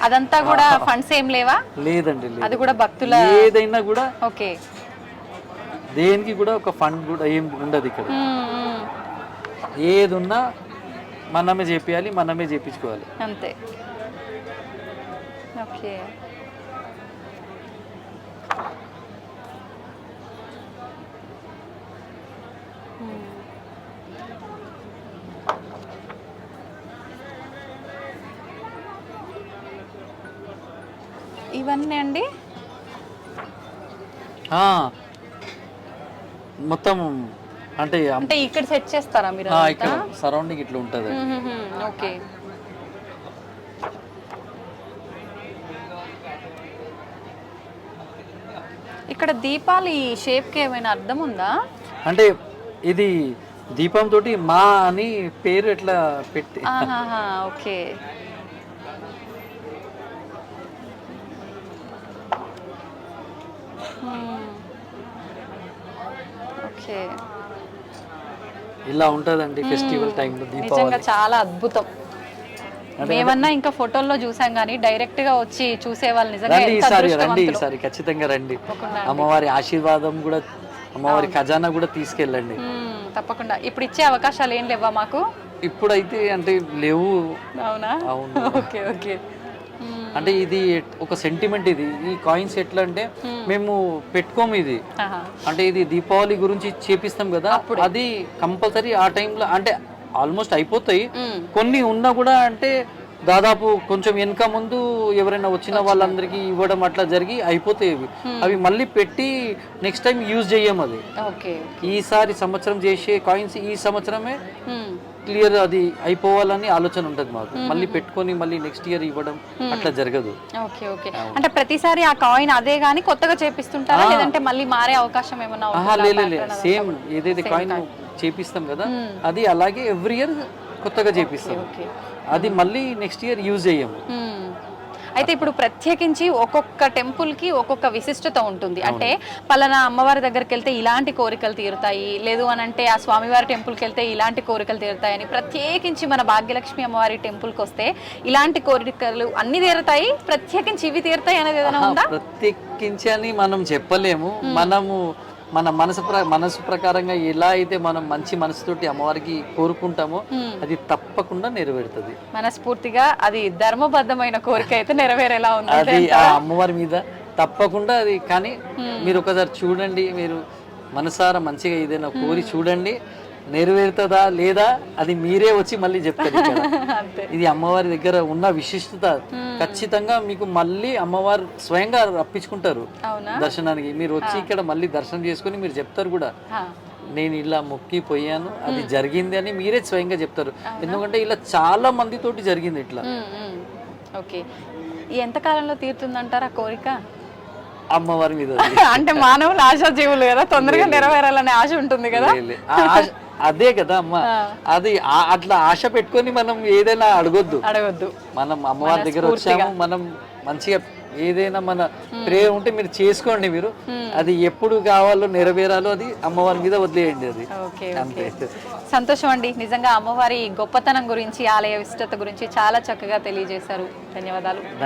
అదంతా కూడా ఫండ్స్ ఏం లేవా? లేదండి, అది కూడా భక్తుల ఏదైనా కూడా. ఓకే. దేనికి కూడా ఒక ఫండ్ కూడా ఏం ఉండదు ఇక్కడ. ఏది ఉన్నా మనమే చేపియాలి, మనమే చేపించుకోవాలి అంతే. ఓకే. ఇవన్నీ అండి మొత్తం అంటే అంటే ఇక్కడ సెట్ చేస్తారా మీరు? ఇక్కడ సరౌండింగ్ ఇట్లా ఉంటుంది. ఓకే. ఇక్కడ దీపాలు ఈ షేప్ కి ఏమైనా అర్థం ఉందా? అంటే ఇది దీపం తోటి మా అని పేరు ఎట్లా పెట్టి. ఓకే. ఓకే. ఇలా ఉంటదండి ఫెస్టివల్ టైంలో దీపావళి. నిజంగా చాలా అద్భుతం. మేమన్నా ఇంకా ఫోటోల్లో చూసాం కానీ డైరెక్ట్ గా వచ్చి చూసే వాళ్ళు నిజంగా రండి, ఈసారి ఖచ్చితంగా రండి. అమ్మవారి ఆశీర్వాదం కూడా, అమ్మవారి ఖజానా కూడా తీసుకెళ్ళండి తప్పకుండా. ఇప్పుడు ఇచ్చే అవకాశాలు ఏం లేవా మాకు? ఇప్పుడైతే అంటే లేవు. అవునా? అవును. Okay okay. అంటే ఇది ఒక సెంటిమెంట్. ఇది ఈ కాయిన్స్ ఎట్లా అంటే మేము పెట్టుకోము ఇది. అంటే ఇది దీపావళి గురించి చేపిస్తాం కదా, అది కంపల్సరీ ఆ టైంలో అంటే ఆల్మోస్ట్ అయిపోతాయి. కొన్ని ఉన్నా కూడా అంటే దాదాపు కొంచెం వెనక ముందు ఎవరైనా వచ్చిన వాళ్ళందరికీ ఇవ్వడం అట్లా జరిగి అయిపోతాయి. అవి మళ్ళీ పెట్టి నెక్స్ట్ టైం యూజ్ చెయ్యం. అది ఈసారి సంవత్సరం చేసే కాయిన్స్ ఈ సంవత్సరమే క్లియర్ అది అయిపోవాలని ఆలోచన ఉంటది మాకు. మళ్ళీ పెట్టుకొని మళ్ళీ నెక్స్ట్ ఇయర్ ఇవ్వడం అట్లా జరగదు. Okay okay. అంటే ప్రతిసారి ఆ కాయిన్ అదే గానీ కొత్తగా చేపిస్తుంటారా లేదంటే మళ్ళీ మారే అవకాశం ఏమైనా ఉందా? లేదు, సేమ్ ఏదైతే కాయిన్ చేపిస్తాం కదా అది అలాగే ఎవ్రీ ఇయర్ కొత్తగా చేపిస్తాం. అది మళ్ళీ నెక్స్ట్ ఇయర్ యూజ్ చెయ్యము. అయితే ఇప్పుడు ప్రత్యేకించి ఒక్కొక్క టెంపుల్ కి ఒక్కొక్క విశిష్టత ఉంటుంది. అంటే పలానా అమ్మవారి దగ్గరికి వెళ్తే ఇలాంటి కోరికలు తీరుతాయి, లేదు అని అంటే ఆ స్వామివారి టెంపుల్కి వెళ్తే ఇలాంటి కోరికలు తీరుతాయని, ప్రత్యేకించి మన భాగ్యలక్ష్మి అమ్మవారి టెంపుల్కి వస్తే ఇలాంటి కోరికలు అన్ని తీరుతాయి, ప్రత్యేకించి ఇవి తీరుతాయి అనేది ఏదైనా ఉందా? ప్రత్యేకించి అని మనం చెప్పలేము. మనము మన మనసు ప్రకారంగా ఎలా అయితే మనం మంచి మనసుతోటి అమ్మవారికి కోరుకుంటామో అది తప్పకుండా నెరవేరుతుంది. మనస్ఫూర్తిగా అది ధర్మబద్ధమైన కోరిక అయితే నెరవేరేలా ఉంది అది ఆ అమ్మవారి మీద తప్పకుండా అది. కానీ మీరు ఒకసారి చూడండి, మీరు మనసారా మంచిగా ఏదైనా కోరి చూడండి, నెరవేరుతుందా లేదా అది మీరే వచ్చి మళ్ళీ చెప్తారు. ఇది అమ్మవారి దగ్గర ఉన్న విశిష్టత. ఖచ్చితంగా మీకు మళ్ళీ అమ్మవారు స్వయంగా రప్పించుకుంటారు దర్శనానికి. మీరు వచ్చి ఇక్కడ మళ్ళీ దర్శనం చేసుకుని మీరు చెప్తారు కూడా, నేను ఇలా మొక్కిపోయాను అది జరిగింది అని మీరే స్వయంగా చెప్తారు. ఎందుకంటే ఇలా చాలా మందితోటి జరిగింది ఇట్లా. ఓకే. ఎంత కాలంలో తీరుతుందంటారు ఆ కోరిక? అమ్మవారి మీద అంటే మానవులు ఆశాజీవులు కదా, తొందరగా నెరవేరాలనే ఆశ ఉంటుంది కదా. అదే కదా అమ్మ, అది అట్లా ఆశ పెట్టుకొని మనం ఏదైనా అడగొద్దు. మనం అమ్మవారి దగ్గర వచ్చాము, మనం మంచిగా ఏదైనా మన ప్రేయర్ ఉంటే మీరు చేసుకోండి. మీరు అది ఎప్పుడు కావాలో నెరవేరాలో అది అమ్మవారి మీద వదిలేయండి. అది అంతే. సంతోషం అండి. నిజంగా అమ్మవారి గొప్పతనం గురించి, ఆలయ విశిష్టత గురించి చాలా చక్కగా తెలియజేశారు. ధన్యవాదాలు.